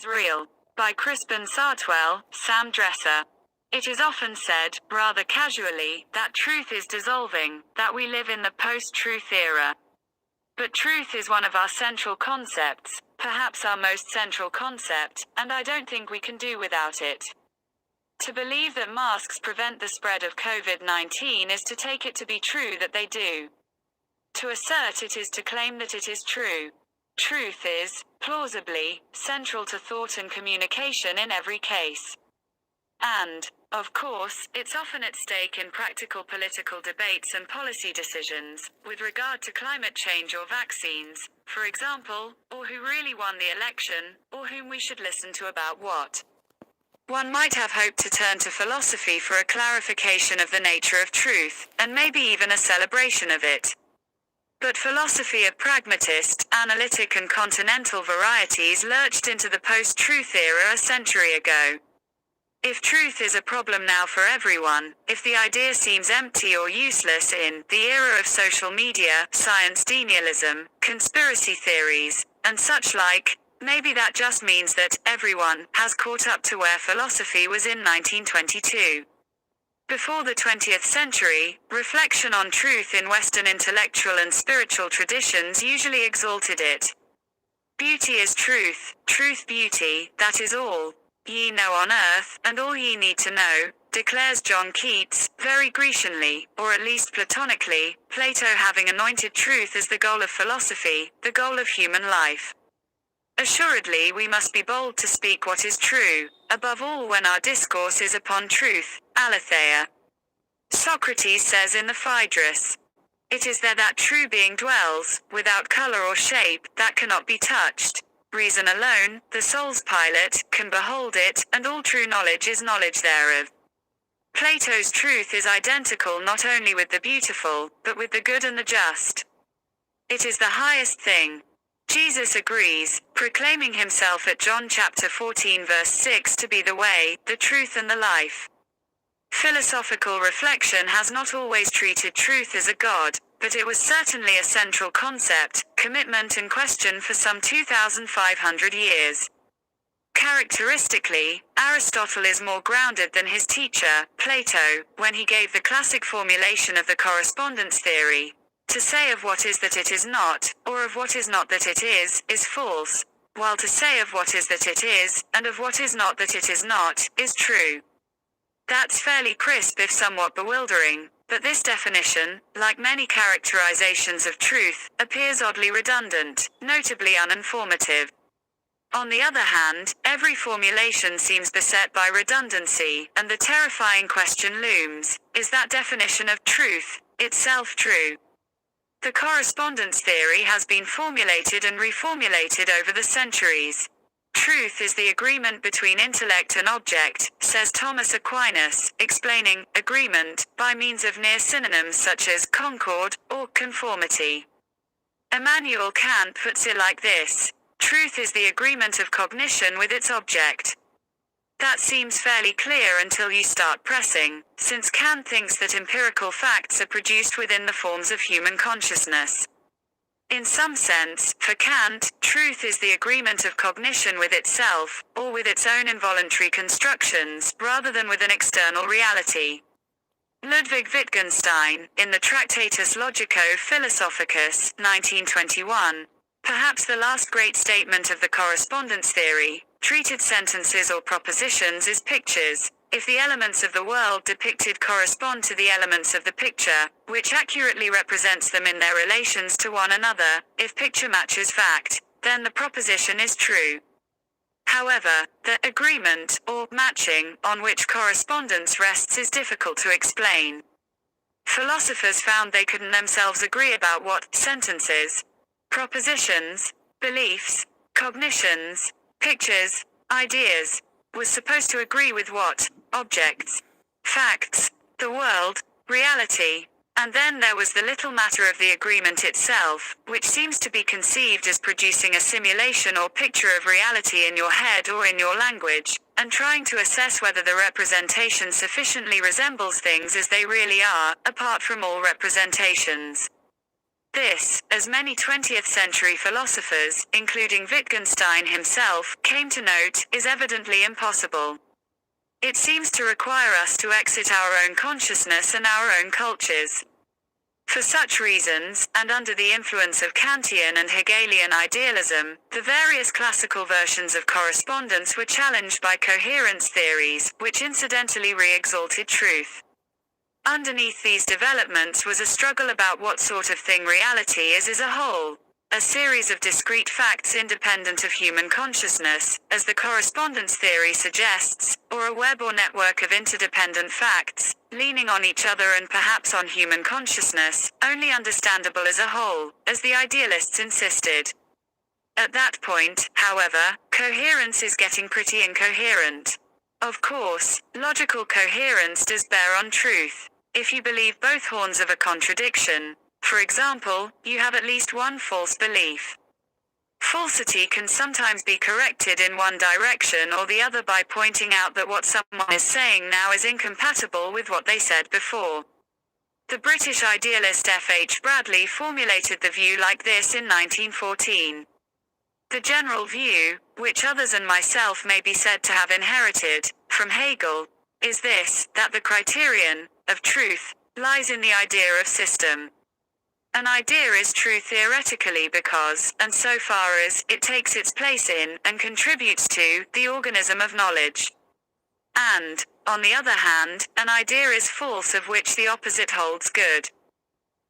Real. By Crispin Sartwell, Sam Dresser. It is often said, rather casually, that truth is dissolving, that we live in the post-truth era. But truth is one of our central concepts, perhaps our most central concept, and I don't think we can do without it. To believe that masks prevent the spread of COVID-19 is to take it to be true that they do. To assert it is to claim that it is true. Truth is, plausibly, central to thought and communication in every case. And, of course, it's often at stake in practical political debates and policy decisions, with regard to climate change or vaccines, for example, or who really won the election, or whom we should listen to about what. One might have hoped to turn to philosophy for a clarification of the nature of truth, and maybe even a celebration of it. But philosophy of pragmatist, analytic and continental varieties lurched into the post-truth era a century ago. If truth is a problem now for everyone, if the idea seems empty or useless in the era of social media, science denialism, conspiracy theories, and such like, maybe that just means that everyone has caught up to where philosophy was in 1922. Before the 20th century, reflection on truth in Western intellectual and spiritual traditions usually exalted it. Beauty is truth, truth beauty, that is all ye know on earth, and all ye need to know, declares John Keats, very Grecianly, or at least platonically, Plato having anointed truth as the goal of philosophy, the goal of human life. Assuredly we must be bold to speak what is true, above all when our discourse is upon truth, aletheia. Socrates says in the Phaedrus, "It is there that true being dwells, without color or shape, that cannot be touched. Reason alone, the soul's pilot, can behold it, and all true knowledge is knowledge thereof." Plato's truth is identical not only with the beautiful, but with the good and the just. It is the highest thing. Jesus agrees, proclaiming himself at John chapter 14 verse 6 to be the way, the truth and the life. Philosophical reflection has not always treated truth as a god, but it was certainly a central concept, commitment and question for some 2,500 years. Characteristically, Aristotle is more grounded than his teacher, Plato, when he gave the classic formulation of the correspondence theory. To say of what is that it is not, or of what is not that it is false, while to say of what is that it is, and of what is not that it is not, is true. That's fairly crisp if somewhat bewildering, but this definition, like many characterizations of truth, appears oddly redundant, notably uninformative. On the other hand, every formulation seems beset by redundancy, and the terrifying question looms, is that definition of truth itself true? The correspondence theory has been formulated and reformulated over the centuries. Truth is the agreement between intellect and object, says Thomas Aquinas, explaining agreement by means of near synonyms such as concord or conformity. Immanuel Kant puts it like this: truth is the agreement of cognition with its object. That seems fairly clear until you start pressing, since Kant thinks that empirical facts are produced within the forms of human consciousness. In some sense, for Kant, truth is the agreement of cognition with itself, or with its own involuntary constructions, rather than with an external reality. Ludwig Wittgenstein, in the Tractatus Logico-Philosophicus, 1921, perhaps the last great statement of the correspondence theory, treated sentences or propositions as pictures. If the elements of the world depicted correspond to the elements of the picture, which accurately represents them in their relations to one another, if picture matches fact, then the proposition is true. However, the agreement, or matching, on which correspondence rests is difficult to explain. Philosophers found they couldn't themselves agree about what sentences, propositions, beliefs, cognitions, pictures, ideas, was supposed to agree with what objects, facts, the world, reality. And then there was the little matter of the agreement itself, which seems to be conceived as producing a simulation or picture of reality in your head or in your language, and trying to assess whether the representation sufficiently resembles things as they really are, apart from all representations. This, as many 20th century philosophers, including Wittgenstein himself, came to note, is evidently impossible. It seems to require us to exit our own consciousness and our own cultures. For such reasons, and under the influence of Kantian and Hegelian idealism, the various classical versions of correspondence were challenged by coherence theories, which incidentally re-exalted truth. Underneath these developments was a struggle about what sort of thing reality is as a whole. A series of discrete facts independent of human consciousness, as the correspondence theory suggests, or a web or network of interdependent facts, leaning on each other and perhaps on human consciousness, only understandable as a whole, as the idealists insisted. At that point, however, coherence is getting pretty incoherent. Of course, logical coherence does bear on truth. If you believe both horns of a contradiction, for example, you have at least one false belief. Falsity can sometimes be corrected in one direction or the other by pointing out that what someone is saying now is incompatible with what they said before. The British idealist F. H. Bradley formulated the view like this in 1914. The general view, which others and myself may be said to have inherited, from Hegel, is this, that the criterion, of truth, lies in the idea of system. An idea is true theoretically because, and so far as, it takes its place in, and contributes to, the organism of knowledge. And, on the other hand, an idea is false of which the opposite holds good.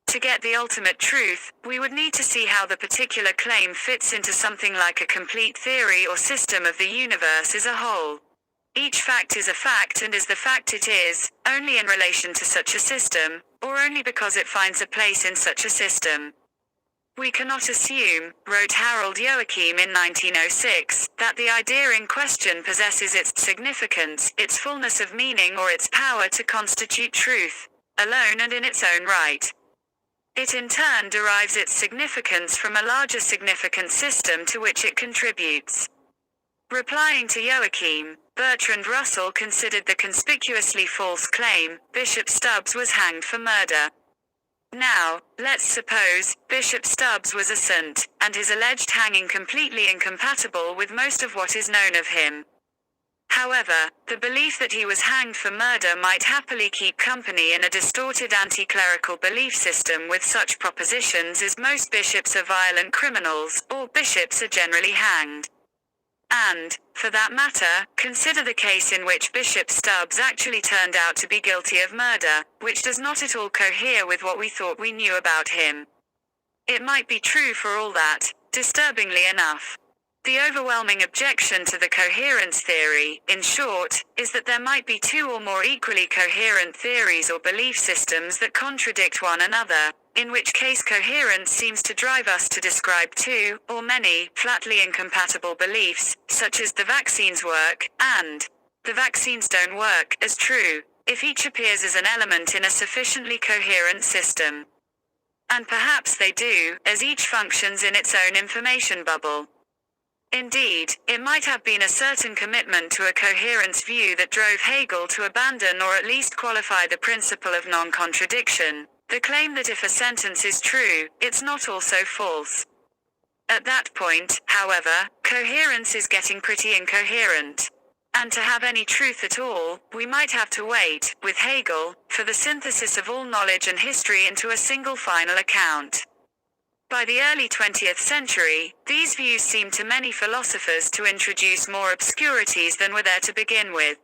To get the ultimate truth, we would need to see how the particular claim fits into something like a complete theory or system of the universe as a whole. Each fact is a fact and is the fact it is, only in relation to such a system, or only because it finds a place in such a system. We cannot assume, wrote Harold Joachim in 1906, that the idea in question possesses its significance, its fullness of meaning or its power to constitute truth, alone and in its own right. It in turn derives its significance from a larger significant system to which it contributes. Replying to Joachim, Bertrand Russell considered the conspicuously false claim, Bishop Stubbs was hanged for murder. Now, let's suppose, Bishop Stubbs was a saint, and his alleged hanging completely incompatible with most of what is known of him. However, the belief that he was hanged for murder might happily keep company in a distorted anti-clerical belief system with such propositions as most bishops are violent criminals, or bishops are generally hanged. And, for that matter, consider the case in which Bishop Stubbs actually turned out to be guilty of murder, which does not at all cohere with what we thought we knew about him. It might be true for all that, disturbingly enough. The overwhelming objection to the coherence theory, in short, is that there might be two or more equally coherent theories or belief systems that contradict one another, in which case coherence seems to drive us to describe two, or many, flatly incompatible beliefs, such as the vaccines work, and the vaccines don't work, as true, if each appears as an element in a sufficiently coherent system. And perhaps they do, as each functions in its own information bubble. Indeed, it might have been a certain commitment to a coherence view that drove Hegel to abandon or at least qualify the principle of non-contradiction, the claim that if a sentence is true, it's not also false. At that point, however, coherence is getting pretty incoherent. And to have any truth at all, we might have to wait, with Hegel, for the synthesis of all knowledge and history into a single final account. By the early 20th century, these views seemed to many philosophers to introduce more obscurities than were there to begin with.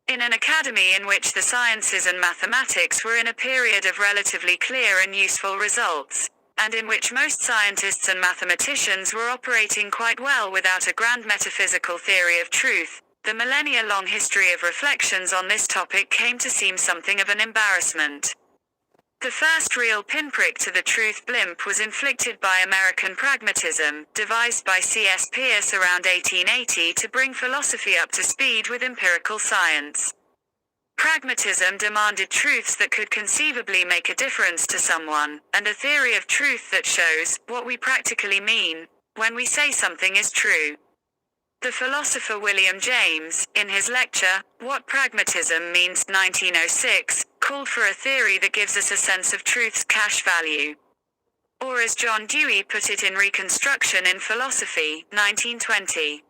In an academy in which the sciences and mathematics were in a period of relatively clear and useful results, and in which most scientists and mathematicians were operating quite well without a grand metaphysical theory of truth, the millennia-long history of reflections on this topic came to seem something of an embarrassment. The first real pinprick to the truth blimp was inflicted by American pragmatism, devised by C.S. Peirce around 1880 to bring philosophy up to speed with empirical science. Pragmatism demanded truths that could conceivably make a difference to someone, and a theory of truth that shows what we practically mean when we say something is true. The philosopher William James, in his lecture, What Pragmatism Means 1906, called for a theory that gives us a sense of truth's cash value. Or as John Dewey put it in Reconstruction in Philosophy, 1920.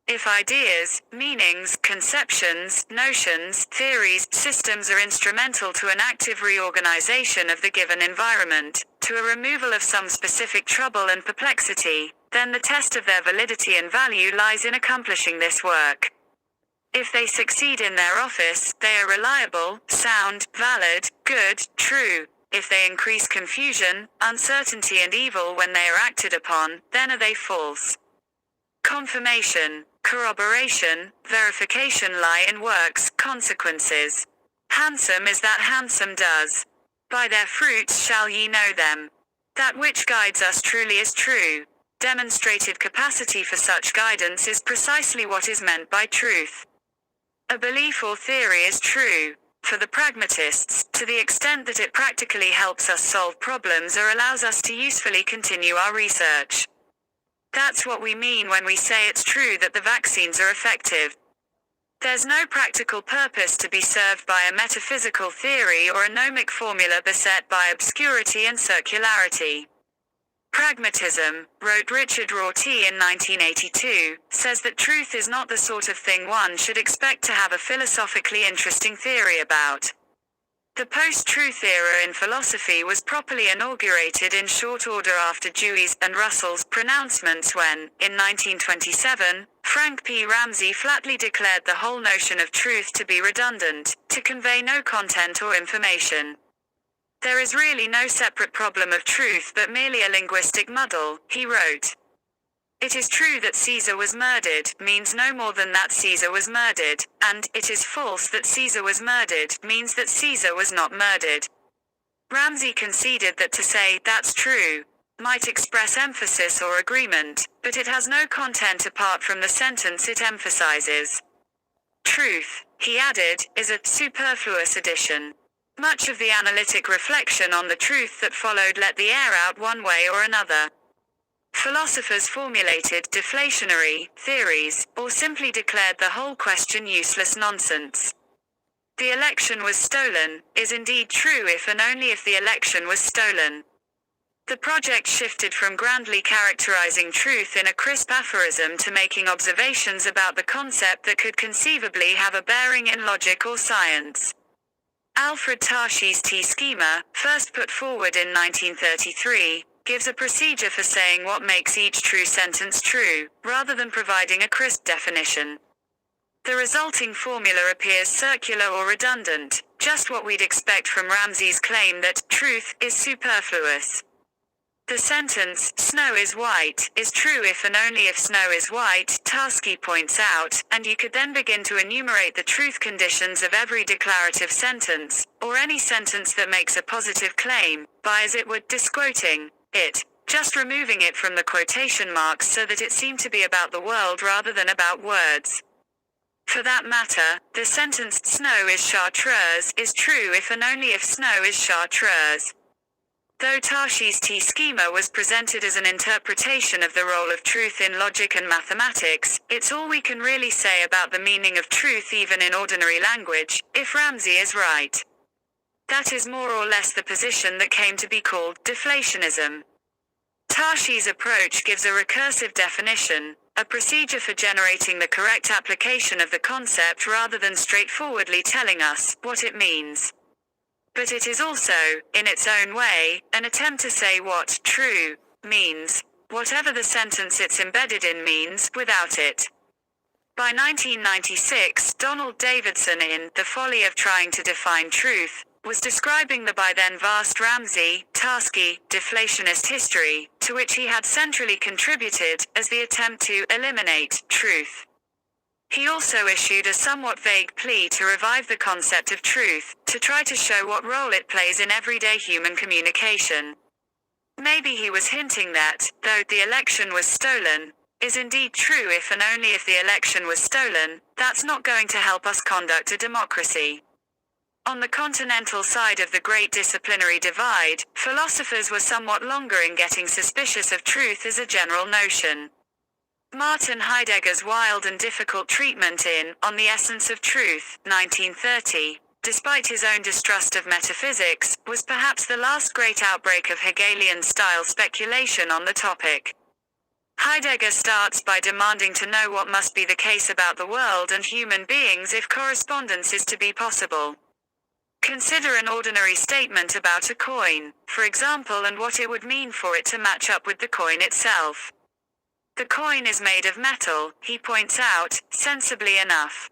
If ideas, meanings, conceptions, notions, theories, systems are instrumental to an active reorganization of the given environment, to a removal of some specific trouble and perplexity, then the test of their validity and value lies in accomplishing this work. If they succeed in their office, they are reliable, sound, valid, good, true. If they increase confusion, uncertainty and evil when they are acted upon, then are they false. Confirmation, corroboration, verification lie in works, consequences. Handsome is that handsome does. By their fruits shall ye know them. That which guides us truly is true. Demonstrated capacity for such guidance is precisely what is meant by truth. A belief or theory is true, for the pragmatists, to the extent that it practically helps us solve problems or allows us to usefully continue our research. That's what we mean when we say it's true that the vaccines are effective. There's no practical purpose to be served by a metaphysical theory or a gnomic formula beset by obscurity and circularity. Pragmatism, wrote Richard Rorty in 1982, says that truth is not the sort of thing one should expect to have a philosophically interesting theory about. The post-truth era in philosophy was properly inaugurated in short order after Dewey's and Russell's pronouncements when, in 1927, Frank P. Ramsey flatly declared the whole notion of truth to be redundant, to convey no content or information. There is really no separate problem of truth but merely a linguistic muddle, he wrote. It is true that Caesar was murdered means no more than that Caesar was murdered, and it is false that Caesar was murdered means that Caesar was not murdered. Ramsey conceded that to say that's true might express emphasis or agreement, but it has no content apart from the sentence it emphasizes. Truth, he added, is a superfluous addition. Much of the analytic reflection on the truth that followed let the air out one way or another. Philosophers formulated deflationary theories, or simply declared the whole question useless nonsense. The election was stolen is indeed true if and only if the election was stolen. The project shifted from grandly characterizing truth in a crisp aphorism to making observations about the concept that could conceivably have a bearing in logic or science. Alfred Tarski's T-schema, first put forward in 1933, gives a procedure for saying what makes each true sentence true, rather than providing a crisp definition. The resulting formula appears circular or redundant, just what we'd expect from Ramsey's claim that truth is superfluous. The sentence, snow is white, is true if and only if snow is white, Tarski points out, and you could then begin to enumerate the truth conditions of every declarative sentence, or any sentence that makes a positive claim, by as it would disquoting it, just removing it from the quotation marks so that it seemed to be about the world rather than about words. For that matter, the sentence, snow is chartreuse, is true if and only if snow is chartreuse. Though Tarski's T-schema was presented as an interpretation of the role of truth in logic and mathematics, it's all we can really say about the meaning of truth even in ordinary language, if Ramsey is right. That is more or less the position that came to be called deflationism. Tarski's approach gives a recursive definition, a procedure for generating the correct application of the concept rather than straightforwardly telling us what it means. But it is also, in its own way, an attempt to say what true means, whatever the sentence it's embedded in means, without it. By 1996, Donald Davidson in The Folly of Trying to Define Truth was describing the by then vast Ramsey-Tarski deflationist history, to which he had centrally contributed, as the attempt to eliminate truth. He also issued a somewhat vague plea to revive the concept of truth, to try to show what role it plays in everyday human communication. Maybe he was hinting that, though the election was stolen, is indeed true if and only if the election was stolen, that's not going to help us conduct a democracy. On the continental side of the great disciplinary divide, philosophers were somewhat longer in getting suspicious of truth as a general notion. Martin Heidegger's wild and difficult treatment in On the Essence of Truth, 1930, despite his own distrust of metaphysics, was perhaps the last great outbreak of Hegelian-style speculation on the topic. Heidegger starts by demanding to know what must be the case about the world and human beings if correspondence is to be possible. Consider an ordinary statement about a coin, for example, and what it would mean for it to match up with the coin itself. The coin is made of metal, he points out, sensibly enough.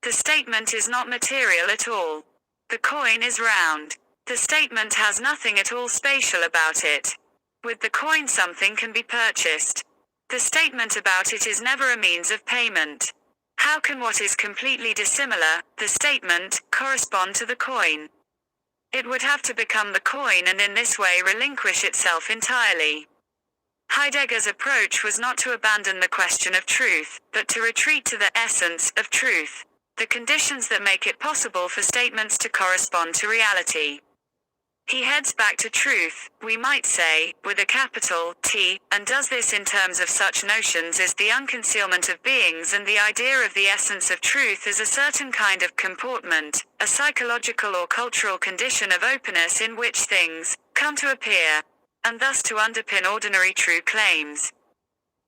The statement is not material at all. The coin is round. The statement has nothing at all spatial about it. With the coin something can be purchased. The statement about it is never a means of payment. How can what is completely dissimilar, the statement, correspond to the coin? It would have to become the coin and in this way relinquish itself entirely. Heidegger's approach was not to abandon the question of truth, but to retreat to the essence of truth, the conditions that make it possible for statements to correspond to reality. He heads back to truth, we might say, with a capital T, and does this in terms of such notions as the unconcealment of beings and the idea of the essence of truth as a certain kind of comportment, a psychological or cultural condition of openness in which things come to appear, and thus to underpin ordinary true claims.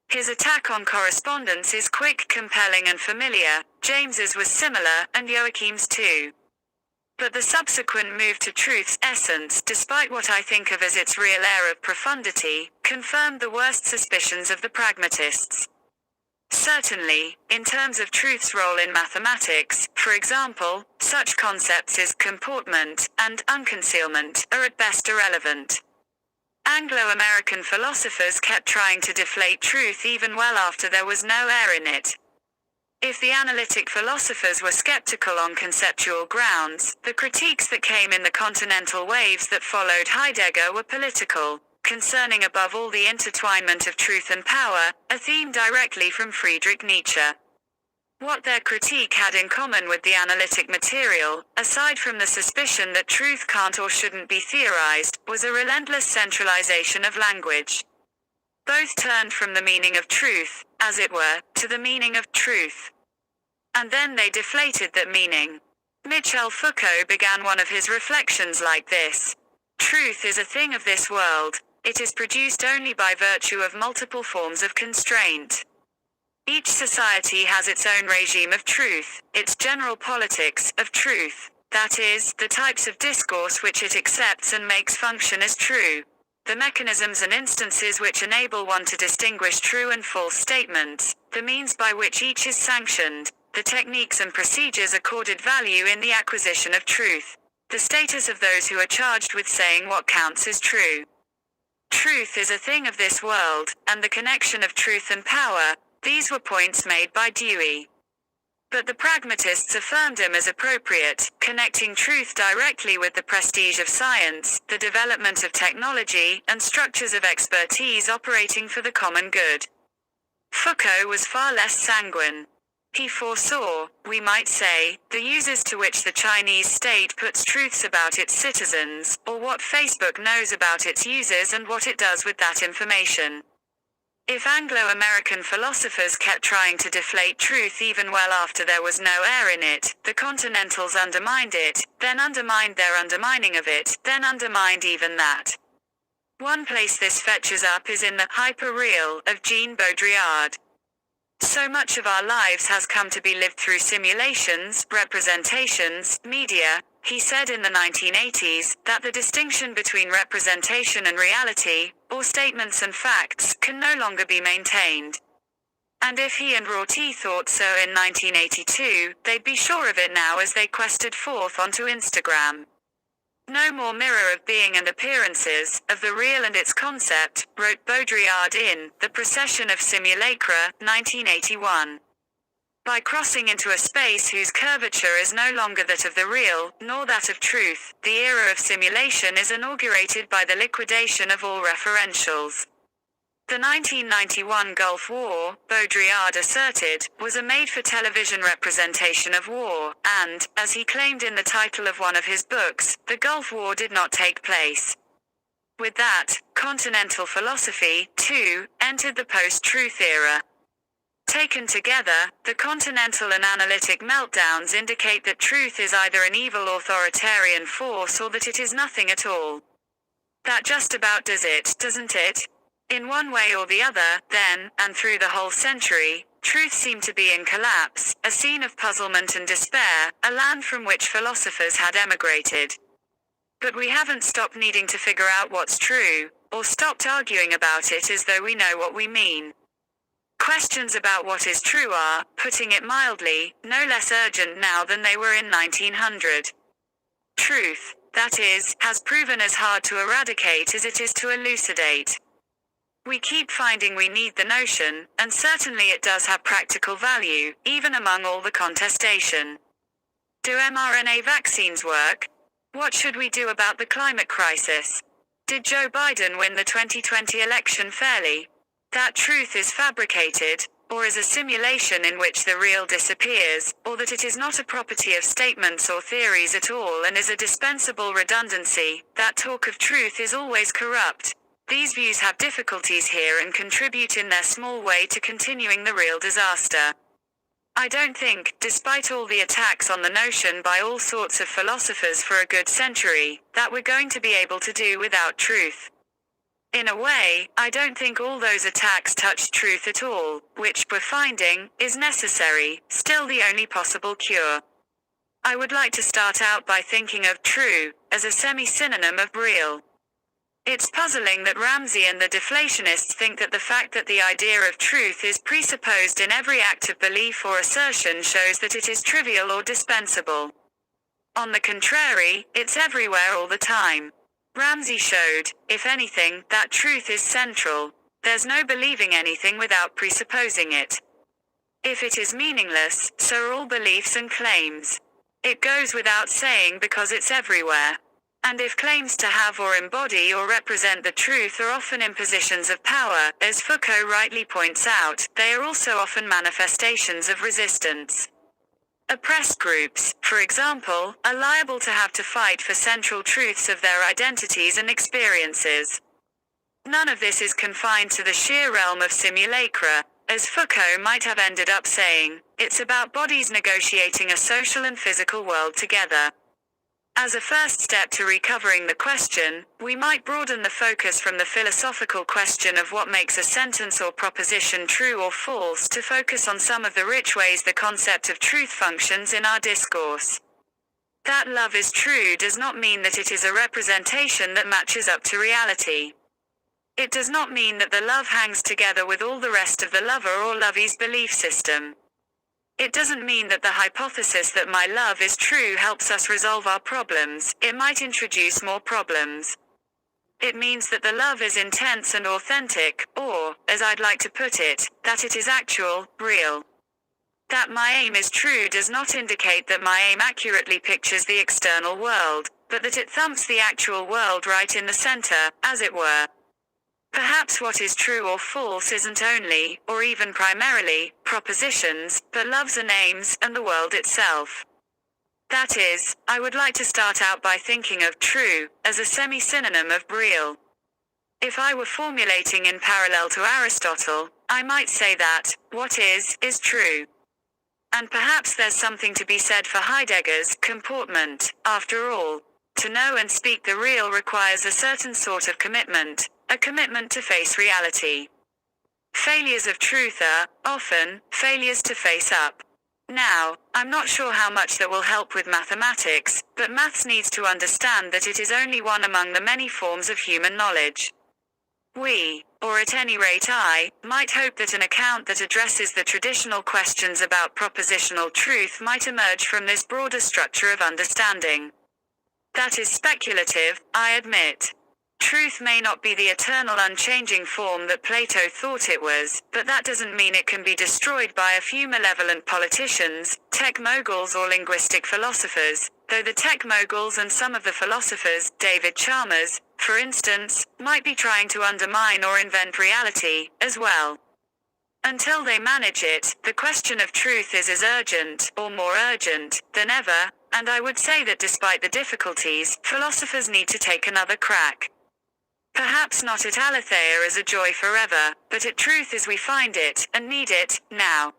His attack on correspondence is quick, compelling and familiar. James's was similar, and Joachim's too. But the subsequent move to truth's essence, despite what I think of as its real air of profundity, confirmed the worst suspicions of the pragmatists. Certainly, in terms of truth's role in mathematics, for example, such concepts as comportment and unconcealment are at best irrelevant. Anglo-American philosophers kept trying to deflate truth even well after there was no air in it. If the analytic philosophers were skeptical on conceptual grounds, the critiques that came in the continental waves that followed Heidegger were political, concerning above all the intertwinement of truth and power, a theme directly from Friedrich Nietzsche. What their critique had in common with the analytic material, aside from the suspicion that truth can't or shouldn't be theorized, was a relentless centralization of language. Both turned from the meaning of truth, as it were, to the meaning of truth. And then they deflated that meaning. Michel Foucault began one of his reflections like this. Truth is a thing of this world. It is produced only by virtue of multiple forms of constraint. Each society has its own regime of truth, its general politics of truth, that is, the types of discourse which it accepts and makes function as true. The mechanisms and instances which enable one to distinguish true and false statements, the means by which each is sanctioned, the techniques and procedures accorded value in the acquisition of truth, the status of those who are charged with saying what counts as true. Truth is a thing of this world, and the connection of truth and power, these were points made by Dewey. But the pragmatists affirmed him as appropriate, connecting truth directly with the prestige of science, the development of technology, and structures of expertise operating for the common good. Foucault was far less sanguine. He foresaw, we might say, the uses to which the Chinese state puts truths about its citizens, or what Facebook knows about its users and what it does with that information. If Anglo-American philosophers kept trying to deflate truth even well after there was no air in it, the Continentals undermined it, then undermined their undermining of it, then undermined even that. One place this fetches up is in the hyper-real of Jean Baudrillard. So much of our lives has come to be lived through simulations, representations, media, he said in the 1980s, that the distinction between representation and reality, or statements and facts, can no longer be maintained. And if he and Rorty thought so in 1982, they'd be sure of it now as they quested forth onto Instagram. No more mirror of being and appearances, of the real and its concept, wrote Baudrillard in The Procession of Simulacra, 1981. By crossing into a space whose curvature is no longer that of the real, nor that of truth, the era of simulation is inaugurated by the liquidation of all referentials. The 1991 Gulf War, Baudrillard asserted, was a made-for-television representation of war, and, as he claimed in the title of one of his books, the Gulf War did not take place. With that, continental philosophy, too, entered the post-truth era. Taken together, the continental and analytic meltdowns indicate that truth is either an evil authoritarian force or that it is nothing at all. That just about does it, doesn't it? In one way or the other, then, and through the whole century, truth seemed to be in collapse, a scene of puzzlement and despair, a land from which philosophers had emigrated. But we haven't stopped needing to figure out what's true, or stopped arguing about it as though we know what we mean. Questions about what is true are, putting it mildly, no less urgent now than they were in 1900. Truth, that is, has proven as hard to eradicate as it is to elucidate. We keep finding we need the notion, and certainly it does have practical value, even among all the contestation. Do mRNA vaccines work? What should we do about the climate crisis? Did Joe Biden win the 2020 election fairly? That truth is fabricated, or is a simulation in which the real disappears, or that it is not a property of statements or theories at all and is a dispensable redundancy. That talk of truth is always corrupt. These views have difficulties here and contribute in their small way to continuing the real disaster. I don't think, despite all the attacks on the notion by all sorts of philosophers for a good century, that we're going to be able to do without truth. In a way, I don't think all those attacks touched truth at all, which, we're finding, is necessary, still the only possible cure. I would like to start out by thinking of true as a semi-synonym of real. It's puzzling that Ramsey and the deflationists think that the fact that the idea of truth is presupposed in every act of belief or assertion shows that it is trivial or dispensable. On the contrary, it's everywhere all the time. Ramsey showed, if anything, that truth is central. There's no believing anything without presupposing it. If it is meaningless, so are all beliefs and claims. It goes without saying because it's everywhere. And if claims to have or embody or represent the truth are often impositions of power, as Foucault rightly points out, they are also often manifestations of resistance. Oppressed groups, for example, are liable to have to fight for central truths of their identities and experiences. None of this is confined to the sheer realm of simulacra. As Foucault might have ended up saying, it's about bodies negotiating a social and physical world together. As a first step to recovering the question, we might broaden the focus from the philosophical question of what makes a sentence or proposition true or false to focus on some of the rich ways the concept of truth functions in our discourse. That love is true does not mean that it is a representation that matches up to reality. It does not mean that the love hangs together with all the rest of the lover or lovey's belief system. It doesn't mean that the hypothesis that my love is true helps us resolve our problems. It might introduce more problems. It means that the love is intense and authentic, or, as I'd like to put it, that it is actual, real. That my aim is true does not indicate that my aim accurately pictures the external world, but that it thumps the actual world right in the center, as it were. Perhaps what is true or false isn't only, or even primarily, propositions, but loves and aims, and the world itself. That is, I would like to start out by thinking of true as a semi-synonym of real. If I were formulating in parallel to Aristotle, I might say that, what is true. And perhaps there's something to be said for Heidegger's comportment. After all, to know and speak the real requires a certain sort of commitment. A commitment to face reality. Failures of truth are, often, failures to face up. Now, I'm not sure how much that will help with mathematics, but maths needs to understand that it is only one among the many forms of human knowledge. We, or at any rate I, might hope that an account that addresses the traditional questions about propositional truth might emerge from this broader structure of understanding. That is speculative, I admit. Truth may not be the eternal unchanging form that Plato thought it was, but that doesn't mean it can be destroyed by a few malevolent politicians, tech moguls or linguistic philosophers, though the tech moguls and some of the philosophers, David Chalmers, for instance, might be trying to undermine or invent reality, as well. Until they manage it, the question of truth is as urgent, or more urgent, than ever, and I would say that despite the difficulties, philosophers need to take another crack. Perhaps not at aletheia as a joy forever, but at truth as we find it, and need it, now.